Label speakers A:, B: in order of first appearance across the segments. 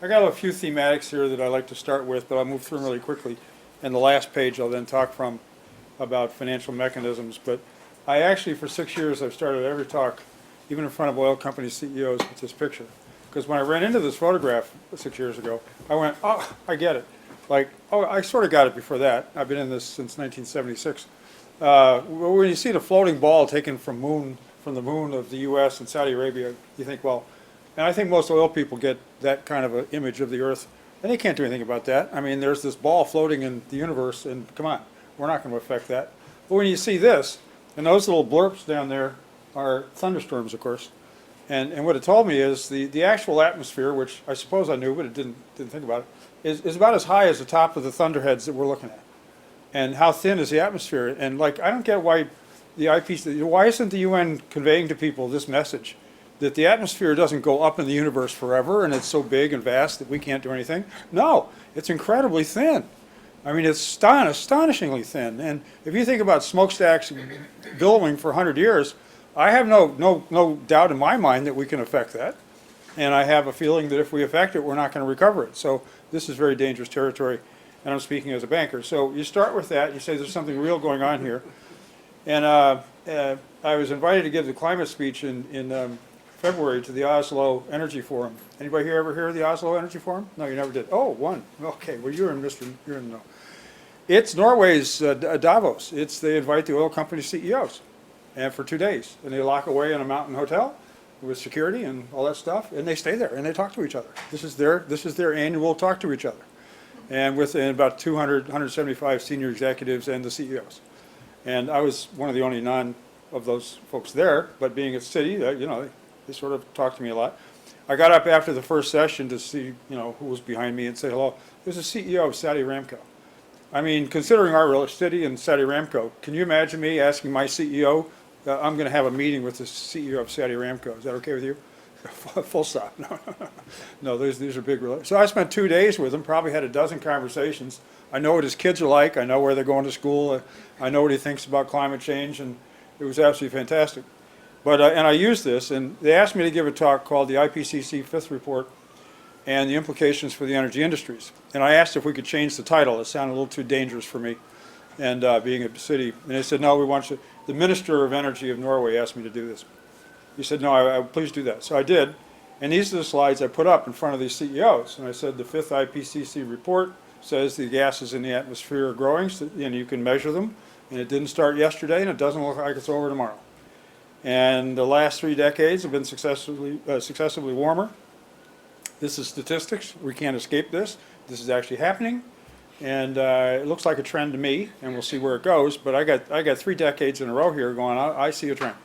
A: I got a few thematics here that I like to start with, but I'll move through them really quickly. And the last page I'll then talk from about financial mechanisms. But I actually, for 6 years, I've started every talk, even in front of oil company CEOs, with this picture. Because when I ran into this photograph 6 years ago, I went, oh, I get it. Like, oh, I sort of got it before that. I've been in this since 1976. When you see the floating ball taken from the moon of the U.S. and Saudi Arabia, you think, well, and I think most oil people get that kind of an image of the Earth, and they can't do anything about that. I mean, there's this ball floating in the universe, and come on, we're not going to affect that. But when you see this, and those little blurps down there are thunderstorms, of course, and what it told me is the actual atmosphere, which I suppose I knew, but it didn't think about it, is about as high as the top of the thunderheads that we're looking at. And how thin is the atmosphere? And like, I don't get why why isn't the UN conveying to people this message? That the atmosphere doesn't go up in the universe forever and it's so big and vast that we can't do anything. No, it's incredibly thin. I mean, it's astonishingly thin. And if you think about smokestacks billowing for 100 years, I have no doubt in my mind that we can affect that. And I have a feeling that if we affect it, we're not going to recover it. So this is very dangerous territory, and I'm speaking as a banker. So you start with that. You say there's something real going on here. And I was invited to give the climate speech in February to the Oslo Energy Forum. Anybody here ever hear of the Oslo Energy Forum? No, you never did. Oh, one. Okay, well, you're in the know. It's Norway's Davos. They invite the oil company CEOs, and for 2 days, and they lock away in a mountain hotel with security and all that stuff, and they stay there and they talk to each other. This is their annual talk to each other, and with about 175 senior executives and the CEOs. And I was one of the only non of those folks there, but being at Citi, they sort of talked to me a lot. I got up after the first session to see, who was behind me and say hello. There's a CEO of Saudi Aramco. I mean, considering our Citi and Saudi Aramco, can you imagine me asking my CEO, I'm going to have a meeting with the CEO of Saudi Aramco. Is that okay with you? Full stop. No, these are big relations. So I spent 2 days with him, probably had a dozen conversations. I know what his kids are like. I know where they're going to school. I know what he thinks about climate change, and it was absolutely fantastic. But and I used this, and they asked me to give a talk called the IPCC Fifth Report and the Implications for the Energy Industries. And I asked if we could change the title. It sounded a little too dangerous for me, and being a city. And they said, no, we want you. The Minister of Energy of Norway asked me to do this. He said, no, I please do that. So I did. And these are the slides I put up in front of these CEOs. And I said, the fifth IPCC report says the gases in the atmosphere are growing, and you can measure them. And it didn't start yesterday, and it doesn't look like it's over tomorrow. And the last 3 decades have been successively warmer. This is statistics. We can't escape this. This is actually happening. And it looks like a trend to me, and we'll see where it goes. But I got 3 decades in a row here going, I see a trend.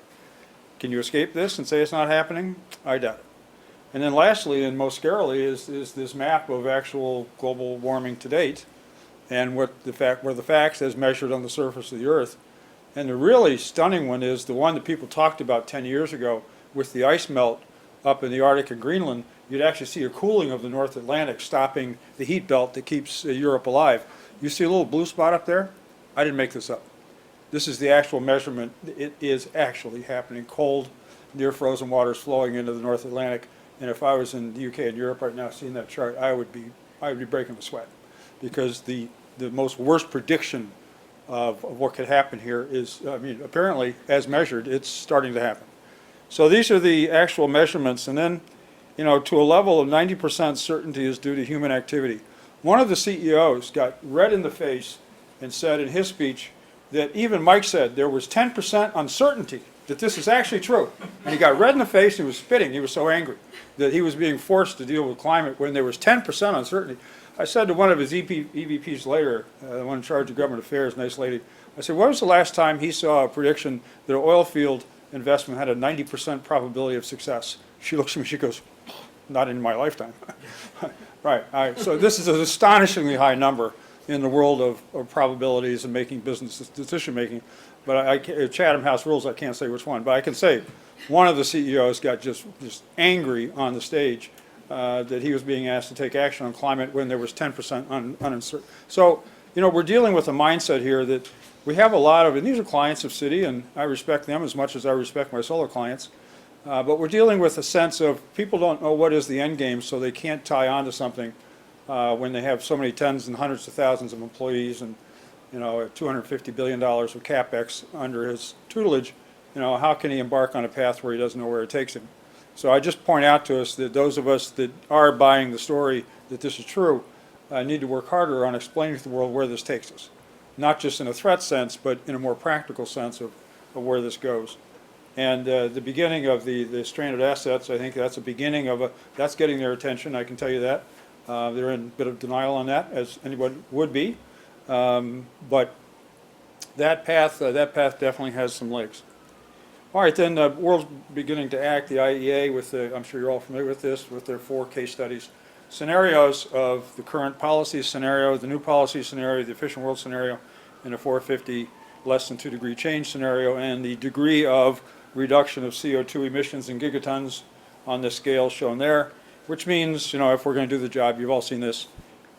A: Can you escape this and say it's not happening? I doubt it. And then lastly, and most scarily, is this map of actual global warming to date, and where the facts as measured on the surface of the Earth. And the really stunning one is the one that people talked about 10 years ago with the ice melt up in the Arctic and Greenland. You'd actually see a cooling of the North Atlantic, stopping the heat belt that keeps Europe alive. You see a little blue spot up there? I didn't make this up. This is the actual measurement. It is actually happening. Cold, near frozen waters flowing into the North Atlantic. And if I was in the UK and Europe right now seeing that chart, I would be breaking a sweat, because the most worst prediction of what could happen here is, apparently, as measured, it's starting to happen. So these are the actual measurements, and then, to a level of 90% certainty is due to human activity. One of the CEOs got red in the face and said in his speech that even Mike said there was 10% uncertainty that this is actually true. And he got red in the face, and he was spitting. He was so angry that he was being forced to deal with climate when there was 10% uncertainty. I said to one of his EVPs later, the one in charge of government affairs, nice lady, I said, when was the last time he saw a prediction that an oil field investment had a 90% probability of success? She looks at me, she goes, not in my lifetime. Right, so this is an astonishingly high number in the world of probabilities and making business decision making. But Chatham House rules, I can't say which one, but I can say one of the CEOs got just angry on the stage that he was being asked to take action on climate when there was 10% uncertain. So, we're dealing with a mindset here that we have a lot of, and these are clients of Citi, and I respect them as much as I respect my solar clients. But we're dealing with a sense of people don't know what is the end game, so they can't tie on to something when they have so many tens and hundreds of thousands of employees and, $250 billion of CapEx under his tutelage. How can he embark on a path where he doesn't know where it takes him? So I just point out to us that those of us that are buying the story that this is true need to work harder on explaining to the world where this takes us. Not just in a threat sense, but in a more practical sense of where this goes. And the beginning of the stranded assets, I think that's a beginning of that's getting their attention, I can tell you that. They're in a bit of denial on that, as anyone would be. But that path definitely has some legs. All right, then the world's beginning to act, the IEA, with I'm sure you're all familiar with this, with their 4 case studies. Scenarios of the current policy scenario, the new policy scenario, the efficient world scenario, and the 450 less than 2 degree change scenario, and the degree of reduction of CO2 emissions in gigatons on this scale shown there, which means, if we're going to do the job, you've all seen this,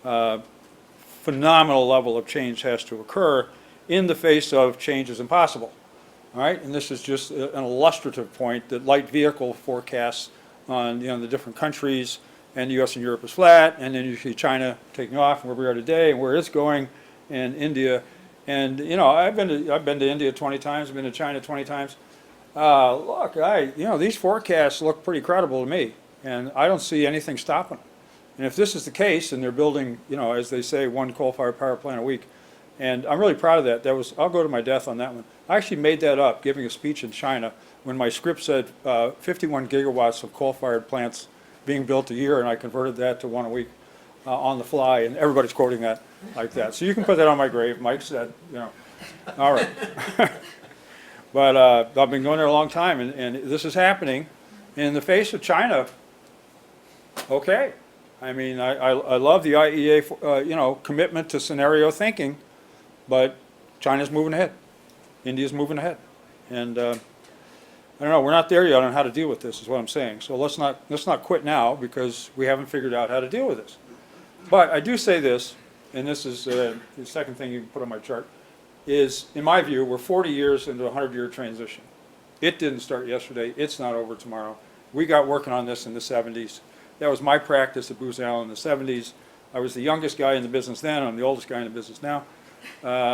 A: phenomenal level of change has to occur in the face of change is impossible. All right, and this is just an illustrative point that light vehicle forecasts on the different countries, and the U.S. and Europe is flat, and then you see China taking off, and where we are today, and where it's going, and India, and I've been to India 20 times, I've been to China 20 times. Look, these forecasts look pretty credible to me, and I don't see anything stopping them. And if this is the case, and they're building, as they say, 1 coal-fired power plant a week, and I'm really proud of that. I'll go to my death on that one. I actually made that up giving a speech in China when my script said 51 gigawatts of coal-fired plants being built a year, and I converted that to 1 a week on the fly, and everybody's quoting that like that. So you can put that on my grave. Mike said, all right. But I've been going there a long time, and this is happening in the face of China. Okay. I mean, I love the IEA, commitment to scenario thinking, but China's moving ahead. India's moving ahead. And I don't know, we're not there yet on how to deal with this, is what I'm saying. So let's not quit now, because we haven't figured out how to deal with this. But I do say this, and this is the second thing you can put on my chart, is, in my view, we're 40 years into a 100-year transition. It didn't start yesterday. It's not over tomorrow. We got working on this in the 70s. That was my practice at Booz Allen in the 70s. I was the youngest guy in the business then. I'm the oldest guy in the business now.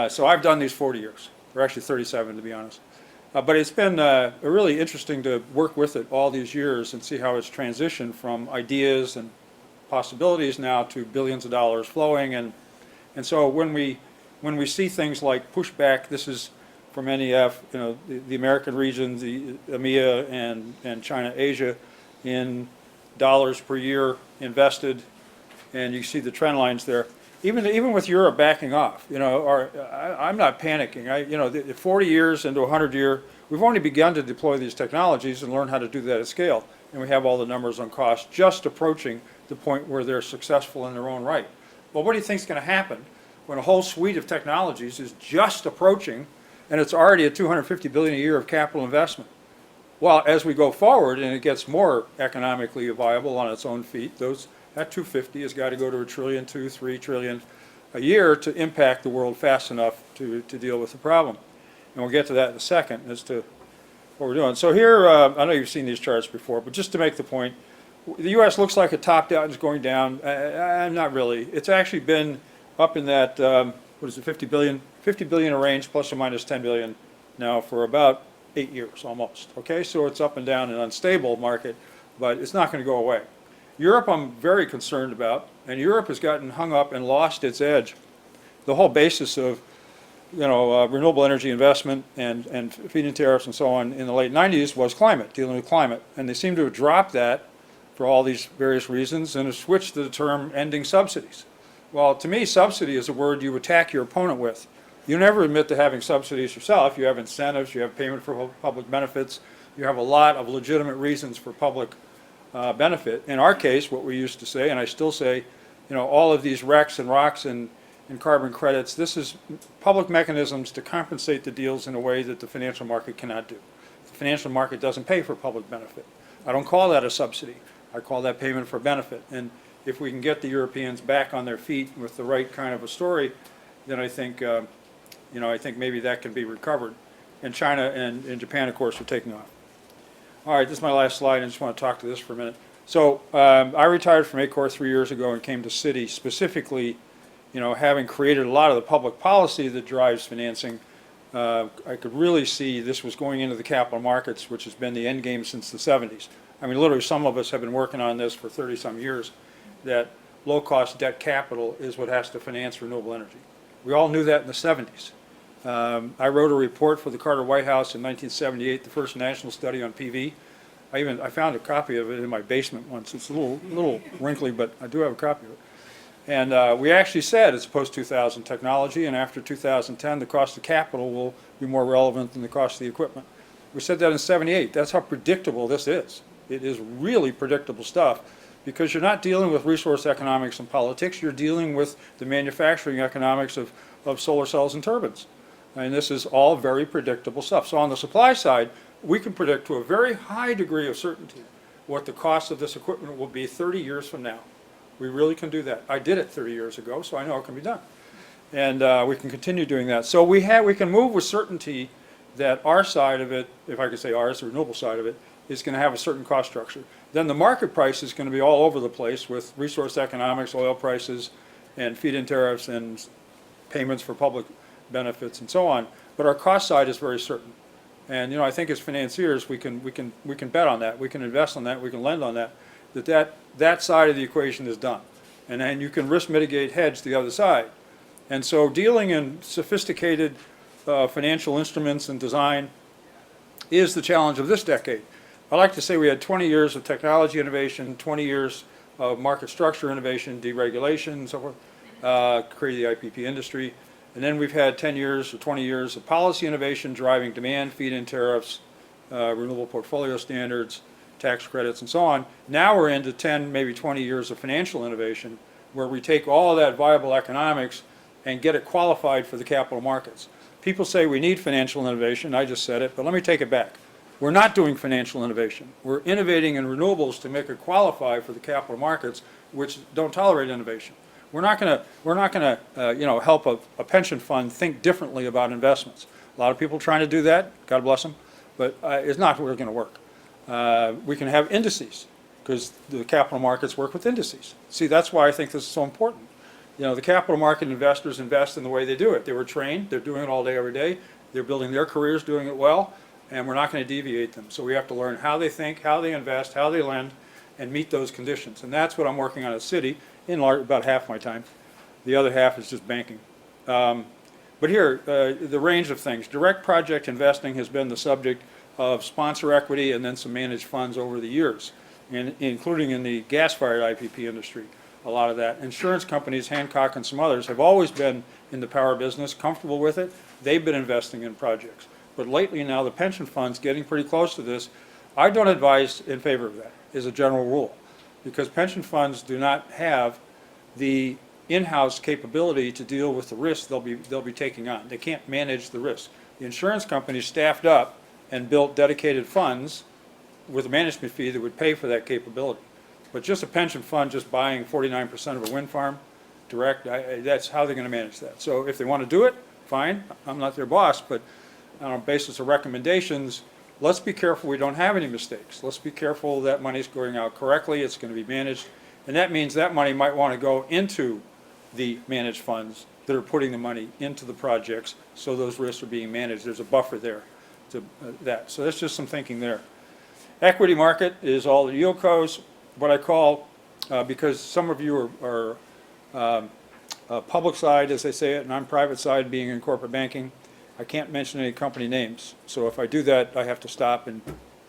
A: So I've done these 40 years, or actually 37 to be honest. But it's been really interesting to work with it all these years and see how it's transitioned from ideas and possibilities now to billions of dollars flowing. And so when we see things like pushback, this is from NEF, the American region, the EMEA and China, Asia, in dollars per year invested, and you see the trend lines there. Even with Europe backing off, I'm not panicking. 40 years into a 100 year, we've only begun to deploy these technologies and learn how to do that at scale, and we have all the numbers on cost, just approaching the point where they're successful in their own right. Well, what do you think is going to happen when a whole suite of technologies is just approaching, and it's already at $250 billion a year of capital investment? Well, as we go forward and it gets more economically viable on its own feet, that 250 has got to go to $1 trillion, $2 trillion, $3 trillion a year to impact the world fast enough to deal with the problem. And we'll get to that in a second as to what we're doing. So here, I know you've seen these charts before, but just to make the point, the U.S. looks like it topped out and is going down. Not really. It's actually been up in that, 50 billion a range, plus or minus 10 billion now for about 8 years almost. Okay, so it's up and down, an unstable market, but it's not going to go away. Europe I'm very concerned about, and Europe has gotten hung up and lost its edge. The whole basis of renewable energy investment and feed-in tariffs and so on in the late 90s was climate, dealing with climate, and they seem to have dropped that for all these various reasons and have switched to the term ending subsidies. Well, to me, subsidy is a word you attack your opponent with. You never admit to having subsidies yourself. You have incentives, you have payment for public benefits, you have a lot of legitimate reasons for public benefit. In our case, what we used to say, and I still say, all of these RECs and ROCs and carbon credits, this is public mechanisms to compensate the deals in a way that the financial market cannot do. The financial market doesn't pay for public benefit. I don't call that a subsidy. I call that payment for benefit. And if we can get the Europeans back on their feet with the right kind of a story, then I think maybe that can be recovered. And China and Japan, of course, are taking off. All right, this is my last slide. I just want to talk to this for a minute. So I retired from Eckhart 3 years ago and came to Citi specifically, having created a lot of the public policy that drives financing. I could really see this was going into the capital markets, which has been the end game since the 70s. I mean, literally, some of us have been working on this for 30-some years, that low-cost debt capital is what has to finance renewable energy. We all knew that in the 70s. I wrote a report for the Carter White House in 1978, the first national study on PV. I found a copy of it in my basement once. It's a little wrinkly, but I do have a copy of it. And we actually said it's post-2000 technology, and after 2010, the cost of capital will be more relevant than the cost of the equipment. We said that in 78. That's how predictable this is. It is really predictable stuff, because you're not dealing with resource economics and politics. You're dealing with the manufacturing economics of solar cells and turbines. And this is all very predictable stuff. So on the supply side, we can predict to a very high degree of certainty what the cost of this equipment will be 30 years from now. We really can do that. I did it 30 years ago, so I know it can be done. And we can continue doing that. So we can move with certainty that our side of it, if I could say ours, the renewable side of it, is going to have a certain cost structure. Then the market price is going to be all over the place with resource economics, oil prices, and feed-in tariffs, and payments for public benefits, and so on. But our cost side is very certain. And I think as financiers, we can bet on that. We can invest on that. We can lend on that. That side of the equation is done. And then you can risk mitigate, hedge the other side. And so dealing in sophisticated financial instruments and design is the challenge of this decade. I like to say we had 20 years of technology innovation, 20 years of market structure innovation, deregulation, and so forth, created the IPP industry. And then we've had 10 years or 20 years of policy innovation driving demand, feed-in tariffs, renewable portfolio standards, tax credits, and so on. Now we're into 10, maybe 20 years of financial innovation, where we take all of that viable economics and get it qualified for the capital markets. People say we need financial innovation. I just said it, but let me take it back. We're not doing financial innovation. We're innovating in renewables to make it qualify for the capital markets, which don't tolerate innovation. We're not going to help a pension fund think differently about investments. A lot of people trying to do that. God bless them, but it's not really going to work. We can have indices, because the capital markets work with indices. See, that's why I think this is so important. The capital market investors invest in the way they do it. They were trained. They're doing it all day, every day. They're building their careers doing it well, and we're not going to deviate them. So we have to learn how they think, how they invest, how they lend, and meet those conditions. And that's what I'm working on at Citi in about half my time. The other half is just banking. But here, the range of things. Direct project investing has been the subject of sponsor equity and then some managed funds over the years, including in the gas-fired IPP industry, a lot of that. Insurance companies, Hancock and some others, have always been in the power business, comfortable with it. They've been investing in projects. But lately now, the pension funds getting pretty close to this. I don't advise in favor of that, as a general rule, because pension funds do not have the in-house capability to deal with the risk they'll be taking on. They can't manage the risk. The insurance companies staffed up and built dedicated funds with a management fee that would pay for that capability. But just a pension fund just buying 49% of a wind farm direct, that's how they're going to manage that. So if they want to do it, fine. I'm not their boss, but on a basis of recommendations, let's be careful we don't have any mistakes. Let's be careful that money's going out correctly, it's going to be managed, and that means that money might want to go into the managed funds that are putting the money into the projects, so those risks are being managed. There's a buffer there to that. So that's just some thinking there. Equity market is all the yieldcos, what I call, because some of you are public side, as they say it, and I'm private side, being in corporate banking. I can't mention any company names, so if I do that, I have to stop, and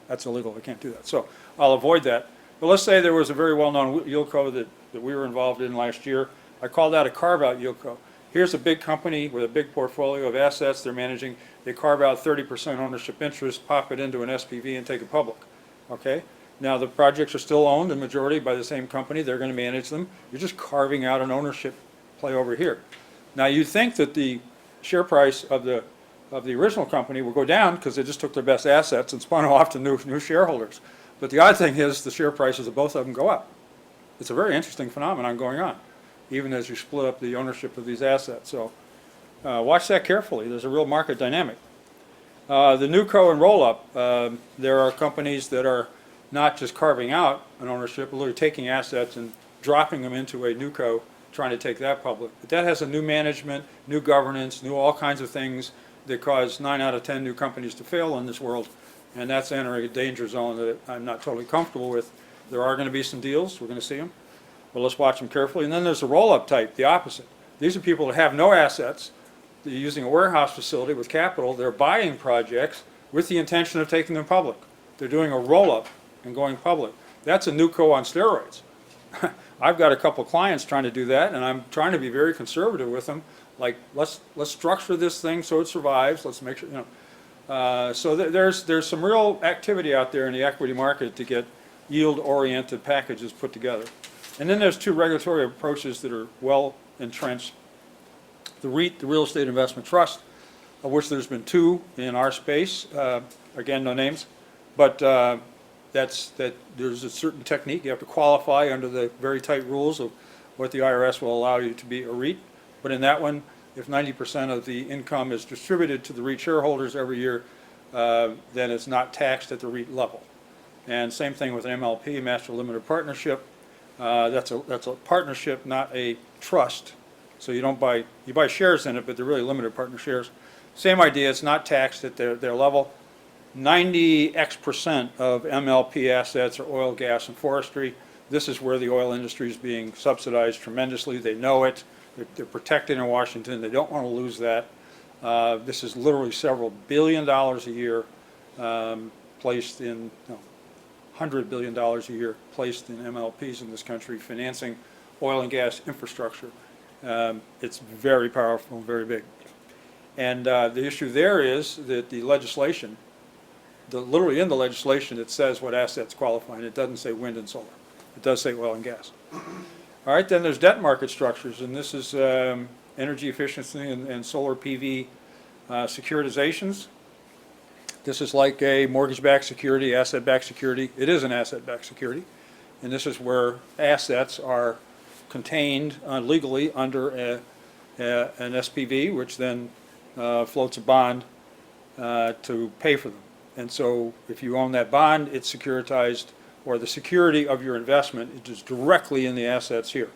A: that's illegal. I can't do that. So I'll avoid that. But let's say there was a very well-known yieldco that we were involved in last year. I call that a carve-out yieldco. Here's a big company with a big portfolio of assets they're managing. They carve out 30% ownership interest, pop it into an SPV, and take it public. Okay? Now, the projects are still owned, the majority, by the same company. They're going to manage them. You're just carving out an ownership play over here. Now, you'd think that the share price of the original company will go down because they just took their best assets and spun off to new shareholders. But the odd thing is the share prices of both of them go up. It's a very interesting phenomenon going on, even as you split up the ownership of these assets. So watch that carefully. There's a real market dynamic. The NewCo and roll-up, there are companies that are not just carving out an ownership, but literally taking assets and dropping them into a NewCo, trying to take that public. But that has a new management, new governance, new all kinds of things that cause 9 out of 10 new companies to fail in this world. And that's entering a danger zone that I'm not totally comfortable with. There are going to be some deals, we're going to see them, but let's watch them carefully. And then there's the roll-up type, the opposite. These are people that have no assets. They're using a warehouse facility with capital. They're buying projects with the intention of taking them public. They're doing a roll-up and going public. That's a NewCo on steroids. I've got a couple clients trying to do that, and I'm trying to be very conservative with them. Like, let's structure this thing so it survives. Let's make sure, so there's some real activity out there in the equity market to get yield-oriented packages put together. And then there's 2 regulatory approaches that are well entrenched. The REIT, the Real Estate Investment Trust, of which there's been 2 in our space. Again, no names, but there's a certain technique. You have to qualify under the very tight rules of what the IRS will allow you to be a REIT. But in that one, if 90% of the income is distributed to the REIT shareholders every year, then it's not taxed at the REIT level. And same thing with an MLP, Master Limited Partnership. That's a partnership, not a trust. So you buy shares in it, but they're really limited partner shares. Same idea, it's not taxed at their level. 90x% of MLP assets are oil, gas, and forestry. This is where the oil industry is being subsidized tremendously. They know it. They're protected in Washington. They don't want to lose that. This is literally several $billion a year placed in, $100 billion a year placed in MLPs in this country, financing oil and gas infrastructure. It's very powerful, very big. And the issue there is that the legislation, literally in the legislation, it says what assets qualify, and it doesn't say wind and solar. It does say oil and gas. All right, then there's debt market structures, and this is energy efficiency and solar PV securitizations. This is like a mortgage-backed security, asset-backed security. It is an asset-backed security, and this is where assets are contained legally under an SPV, which then floats a bond to pay for them. And so if you own that bond, it's securitized, or the security of your investment is directly in the assets here.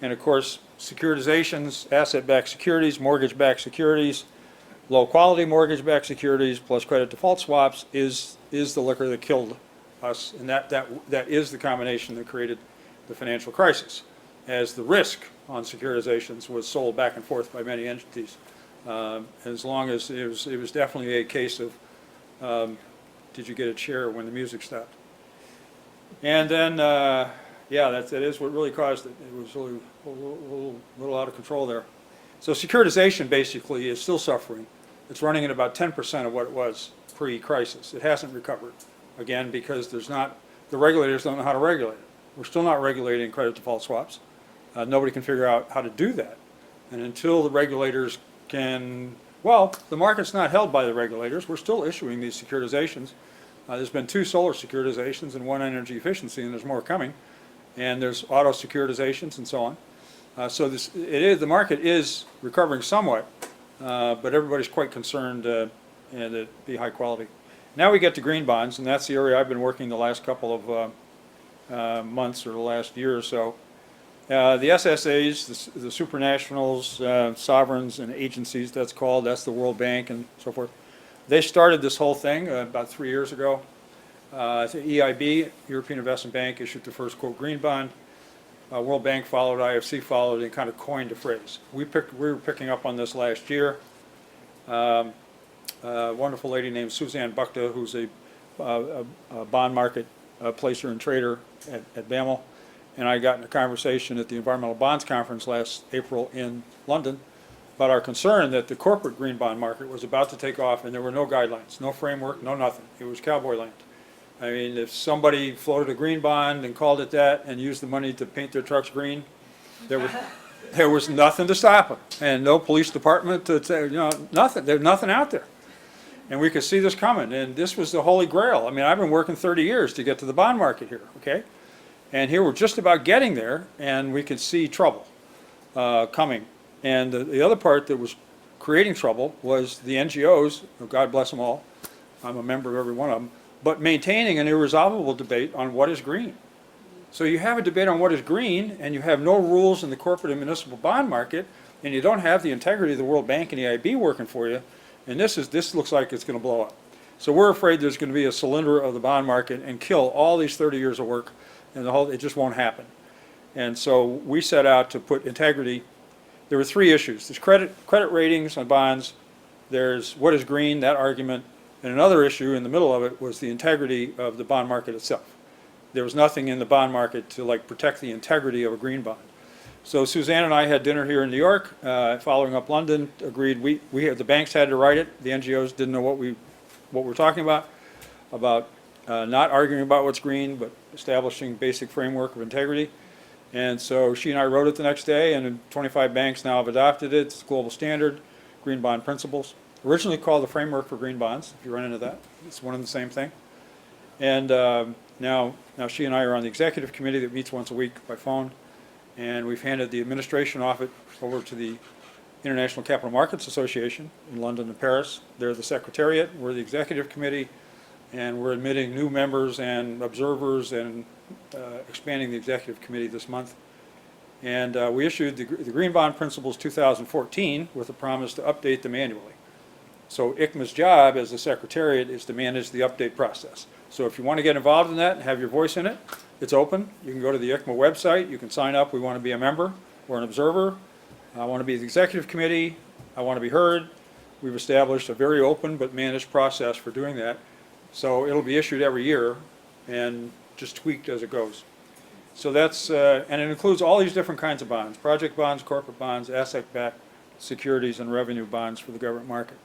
A: And of course, securitizations, asset-backed securities, mortgage-backed securities, low-quality mortgage-backed securities plus credit default swaps is the liquor that killed us, and that is the combination that created the financial crisis, as the risk on securitizations was sold back and forth by many entities. As long as it was definitely a case of did you get a chair when the music stopped? And then, yeah, that is what really caused it. It was really a little out of control there. So securitization basically is still suffering. It's running at about 10% of what it was pre-crisis. It hasn't recovered, again, because the regulators don't know how to regulate it. We're still not regulating credit default swaps. Nobody can figure out how to do that. And until the regulators can, well, the market's not held by the regulators. We're still issuing these securitizations. There's been 2 solar securitizations and 1 energy efficiency, and there's more coming. And there's auto securitizations and so on. So the market is recovering somewhat, but everybody's quite concerned and it be high quality. Now we get to green bonds, and that's the area I've been working the last couple of months or the last year or so. The SSAs, the supranationals, sovereigns and agencies, that's the World Bank and so forth. They started this whole thing about 3 years ago. The EIB, European Investment Bank, issued the first, quote, green bond. World Bank followed, IFC followed, and kind of coined a phrase. We were picking up on this last year. A wonderful lady named Suzanne Bukta, who's a bond market placer and trader at BAML, and I got in a conversation at the Environmental Bonds Conference last April in London about our concern that the corporate green bond market was about to take off, and there were no guidelines, no framework, no nothing. It was cowboy land. I mean, if somebody floated a green bond and called it that and used the money to paint their trucks green, there was nothing to stop them, and no police department to say, nothing. There's nothing out there, and we could see this coming. And this was the holy grail. I mean, I've been working 30 years to get to the bond market here, okay? And here we're just about getting there, and we could see trouble coming. And the other part that was creating trouble was the NGOs, God bless them all, I'm a member of every one of them, but maintaining an irresolvable debate on what is green. So you have a debate on what is green, and you have no rules in the corporate and municipal bond market, and you don't have the integrity of the World Bank and the EIB working for you, and this looks like it's going to blow up. So we're afraid there's going to be a cylinder of the bond market and kill all these 30 years of work, and it just won't happen. And so we set out to put integrity. There were three issues. There's credit ratings on bonds, there's what is green, that argument, and another issue in the middle of it was the integrity of the bond market itself. There was nothing in the bond market to protect the integrity of a green bond. So Suzanne and I had dinner here in New York, following up London, agreed the banks had to write it, the NGOs didn't know what we're talking about not arguing about what's green, but establishing basic framework of integrity. And so she and I wrote it the next day, and 25 banks now have adopted it. It's a global standard, green bond principles. Originally called the Framework for Green Bonds, if you run into that. It's one and the same thing. And now she and I are on the executive committee that meets once a week by phone, and we've handed the administration of it over to the International Capital Markets Association in London and Paris. They're the secretariat, we're the executive committee, and we're admitting new members and observers and expanding the executive committee this month. And we issued the Green Bond Principles 2014 with a promise to update them annually. So ICMA's job as the secretariat is to manage the update process. So if you want to get involved in that and have your voice in it, it's open. You can go to the ICMA website, you can sign up, we want to be a member or an observer. I want to be the executive committee, I want to be heard. We've established a very open but managed process for doing that. So it'll be issued every year and just tweaked as it goes. So that's, and it includes all these different kinds of bonds, project bonds, corporate bonds, asset-backed securities, and revenue bonds for the government market.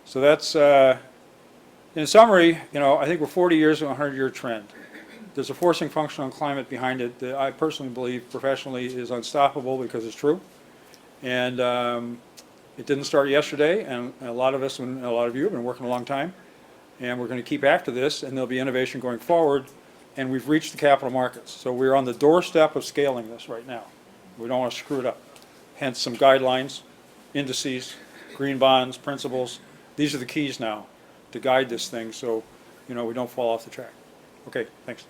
A: So that's, in summary, I think we're 40 years of a 100-year trend. There's a forcing function on climate behind it that I personally believe professionally is unstoppable because it's true. And it didn't start yesterday, and a lot of us and a lot of you have been working a long time. And we're going to keep after this, and there'll be innovation going forward. And we've reached the capital markets. So we're on the doorstep of scaling this right now. We don't want to screw it up. Hence some guidelines, indices, green bonds, principles. These are the keys now to guide this thing so we don't fall off the track. Okay, thanks.